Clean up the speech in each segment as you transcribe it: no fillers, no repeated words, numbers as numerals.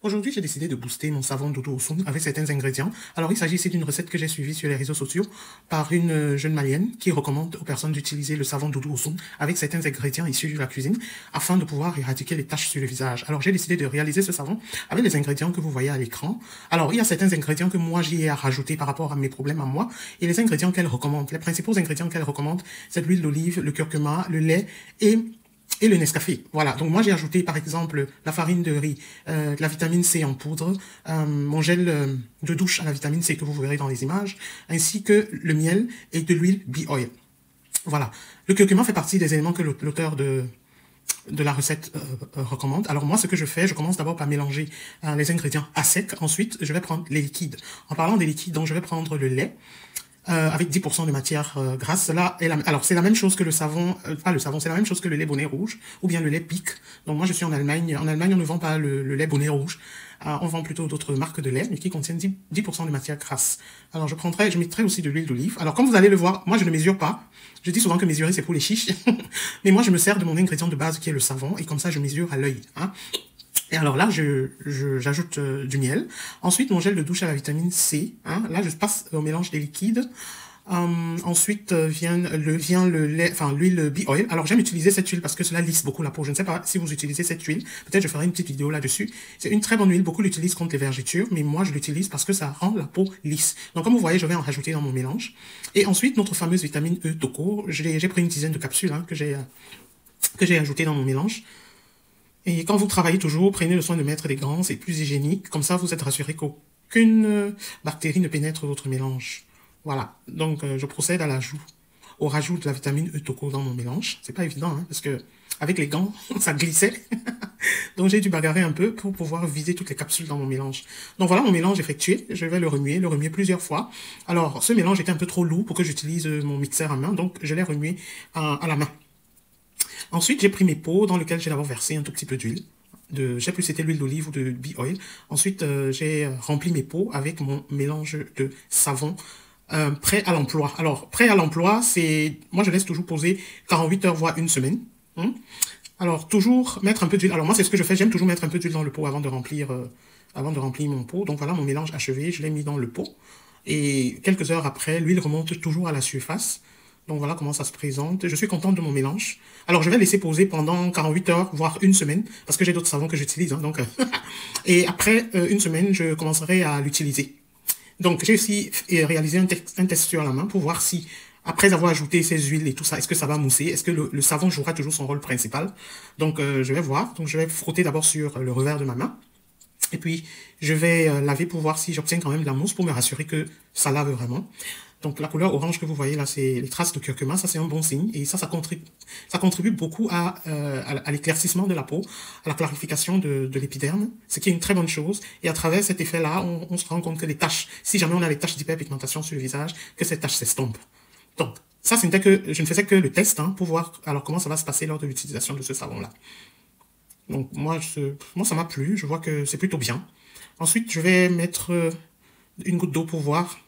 Aujourd'hui, j'ai décidé de booster mon savon Doudou Osun avec certains ingrédients. Alors, il s'agit ici d'une recette que j'ai suivie sur les réseaux sociaux par une jeune malienne qui recommande aux personnes d'utiliser le savon Doudou Osun avec certains ingrédients issus de la cuisine afin de pouvoir éradiquer les taches sur le visage. Alors, j'ai décidé de réaliser ce savon avec les ingrédients que vous voyez à l'écran. Alors, il y a certains ingrédients que moi, j'y ai à rajouter par rapport à mes problèmes à moi et les ingrédients qu'elle recommande. Les principaux ingrédients qu'elle recommande, c'est l'huile d'olive, le curcuma, le lait et le Nescafé. Voilà, donc moi j'ai ajouté par exemple la farine de riz, la vitamine C en poudre, mon gel de douche à la vitamine C que vous verrez dans les images, ainsi que le miel et de l'huile bee oil. Voilà, le curcuma fait partie des éléments que l'auteur de la recette recommande. Alors moi ce que je fais, je commence d'abord par mélanger les ingrédients à sec, ensuite je vais prendre les liquides. En parlant des liquides, donc je vais prendre le lait, avec 10% de matière grasse. Alors, c'est la même chose que le savon, pas le savon, c'est la même chose que le lait bonnet rouge, ou bien le lait pic. Donc, moi, je suis en Allemagne. En Allemagne, on ne vend pas le lait bonnet rouge. On vend plutôt d'autres marques de lait, mais qui contiennent 10% de matière grasse. Alors, je mettrai aussi de l'huile d'olive. Alors, comme vous allez le voir, moi, je ne mesure pas. Je dis souvent que mesurer, c'est pour les chiches. Mais moi, je me sers de mon ingrédient de base, qui est le savon, et comme ça, je mesure à l'œil, hein. Et alors là, j'ajoute du miel. Ensuite, mon gel de douche à la vitamine C. Hein. Là, je passe au mélange des liquides. Ensuite vient le lait, enfin l'huile bee oil. Alors j'aime utiliser cette huile parce que cela lisse beaucoup la peau. Je ne sais pas si vous utilisez cette huile. Peut-être je ferai une petite vidéo là-dessus. C'est une très bonne huile. Beaucoup l'utilisent contre les vergetures, mais moi je l'utilise parce que ça rend la peau lisse. Donc comme vous voyez, je vais en rajouter dans mon mélange. Et ensuite notre fameuse vitamine E Toco. J'ai pris une dizaine de capsules que j'ai ajoutées dans mon mélange. Et quand vous travaillez toujours, prenez le soin de mettre des gants, c'est plus hygiénique. Comme ça, vous êtes rassuré qu'aucune bactérie ne pénètre votre mélange. Voilà. Donc, je procède au rajout de la vitamine E Toco dans mon mélange. C'est pas évident, hein, parce que avec les gants, ça glissait. Donc, j'ai dû bagarrer un peu pour pouvoir vider toutes les capsules dans mon mélange. Donc, voilà mon mélange effectué. Je vais le remuer plusieurs fois. Alors, ce mélange était un peu trop lourd pour que j'utilise mon mixeur à main. Donc, je l'ai remué à la main. Ensuite, j'ai pris mes pots dans lesquels j'ai d'abord versé un tout petit peu d'huile. Je sais plus si c'était l'huile d'olive ou de bee oil. Ensuite, j'ai rempli mes pots avec mon mélange de savon prêt à l'emploi. Alors, prêt à l'emploi, c'est... Moi, je laisse toujours poser 48 heures, voire une semaine. Alors, toujours mettre un peu d'huile. Alors, moi, c'est ce que je fais. J'aime toujours mettre un peu d'huile dans le pot avant de remplir mon pot. Donc, voilà mon mélange achevé. Je l'ai mis dans le pot. Et quelques heures après, l'huile remonte toujours à la surface. Donc voilà comment ça se présente. Je suis contente de mon mélange. Alors je vais laisser poser pendant 48 heures, voire une semaine, parce que j'ai d'autres savons que j'utilise. Hein, donc, et après une semaine, je commencerai à l'utiliser. Donc j'ai aussi réalisé un test sur la main pour voir si, après avoir ajouté ces huiles et tout ça, est-ce que ça va mousser? Est-ce que le savon jouera toujours son rôle principal? Donc je vais voir. Donc je vais frotter d'abord sur le revers de ma main. Et puis, je vais laver pour voir si j'obtiens quand même de la mousse pour me rassurer que ça lave vraiment. Donc, la couleur orange que vous voyez là, c'est les traces de curcuma. Ça, c'est un bon signe. Et ça contribue beaucoup à l'éclaircissement de la peau, à la clarification de l'épiderme, ce qui est une très bonne chose. Et à travers cet effet-là, on se rend compte que les taches, si jamais on a des taches d'hyperpigmentation sur le visage, que ces taches s'estompent. Donc, ça, je ne faisais que le test pour voir alors comment ça va se passer lors de l'utilisation de ce savon-là. Donc moi, ça m'a plu, je vois que c'est plutôt bien. Ensuite, je vais mettre une goutte d'eau pour voir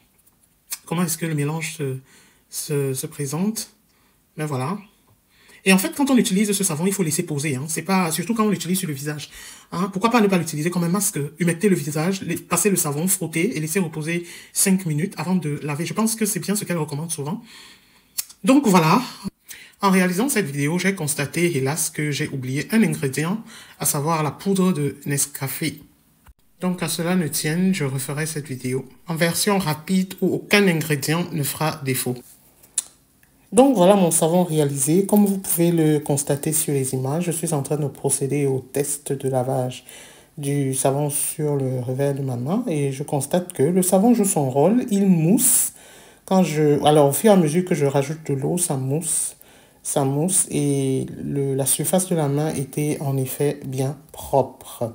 comment est-ce que le mélange se présente. Ben voilà. Et en fait, quand on utilise ce savon, il faut laisser poser. Hein. C'est pas, surtout quand on l'utilise sur le visage. Hein. Pourquoi pas ne pas l'utiliser comme un masque? Humecter le visage, passer le savon, frotter et laisser reposer 5 minutes avant de laver. Je pense que c'est bien ce qu'elle recommande souvent. Donc voilà. En réalisant cette vidéo, j'ai constaté, hélas, que j'ai oublié un ingrédient, à savoir la poudre de Nescafé. Donc, à cela ne tienne, je referai cette vidéo en version rapide où aucun ingrédient ne fera défaut. Donc, voilà mon savon réalisé. Comme vous pouvez le constater sur les images, je suis en train de procéder au test de lavage du savon sur le revers de ma main et je constate que le savon joue son rôle, il mousse. Alors, au fur et à mesure que je rajoute de l'eau, ça mousse et la surface de la main était en effet bien propre.